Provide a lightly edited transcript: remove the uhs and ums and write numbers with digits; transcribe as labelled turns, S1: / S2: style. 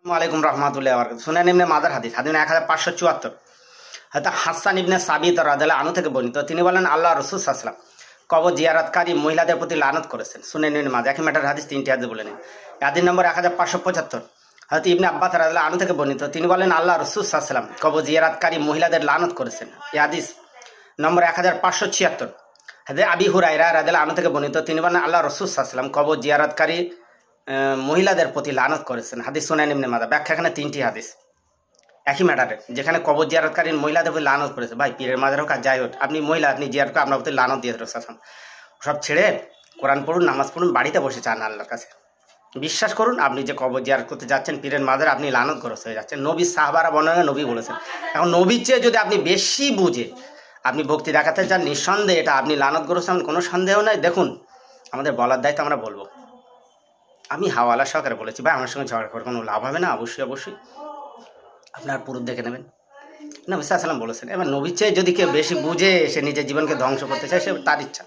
S1: ওয়ালাইকুম রহমতুল্লাহ শুনেন ইবনে মাদার হাদিস 1574 হয়তো হাসান ইবনে সাবিত রাদিয়াল্লাহু আনহু থেকে বর্ণিত। তিনি বলেন আল্লাহ রাসূল সাল্লাল্লাহু আলাইহি ওয়াসাল্লাম কবর জিয়ারতকারী মহিলাদের প্রতি লানত করেছেন। শুনেন ইবনে মাজাহ একই ম্যাটার হাদিস তিনটি হাদিস বলে নেন। হাদিস নম্বর 1575 হয়তো ইবনে আব্বাস রাদিয়াল্লাহু আনহু থেকে বর্ণিত। তিনি বলেন আল্লাহ রাসূল সাল্লাল্লাহু আলাইহি ওয়াসাল্লাম কবর জিয়ারতকারী মহিলাদের লানত করেছেন। এই হাদিস নম্বর 1576 হাদিস আবি হুরায়রা রাদিয়াল্লাহু আনহু থেকে বর্ণিত। তিনি বলেন আল্লাহ রাসূল সাল্লাল্লাহু আলাইহি ওয়াসাল্লাম কবর জিয়ারতকারী মহিলাদের প্রতি লানত করেছেন। হাদিস সুনান ইবনে মাজাহ। ব্যাখ্যা এখানে তিনটি হাদিস একই ম্যাটারে, যেখানে কবর জিয়ারতকারী মহিলাদের প্রতি লানত করেছে। ভাই পীরের মাজার হোক আর যাই হোক, আপনি মহিলা আপনি জিয়ারত করে আপনার প্রতি লানত দিয়ে রসুল সব ছেড়ে কোরআন পড়ুন, নামাজ পড়ুন, বাড়িতে বসে চান আল্লাহর কাছে। বিশ্বাস করুন, আপনি যে কবর জিয়ারত করতে যাচ্ছেন পীরের মাজারে, আপনি লানতগ্রস্ত হয়ে যাচ্ছেন। নবী সাহাবারা বর্ণনা নবী বলেছেন। এখন নবীর চেয়ে যদি আপনি বেশি বুঝে আপনি ভক্তি দেখাতে চান, নিঃসন্দেহে এটা আপনি লানতগ্রস্ত, কোনো সন্দেহ নাই। দেখুন, আমাদের বলার দায়িত্ব আমরা বলবো। আমি হাওয়ালা সহকারে বলেছি, ভাই আমার সঙ্গে ঝগড়া করে কোনো লাভ হবে না। অবশ্যই অবশ্যই আপনার পুরুষ দেখে নেবেন। নবী সাল্লাল্লাহু আলাইহি ওয়াসাল্লাম বলেছেন। এবার নবীর চেয়ে যদি কেউ বেশি বুঝে সে নিজের জীবনকে ধ্বংস করতে চায়, সে তার ইচ্ছা।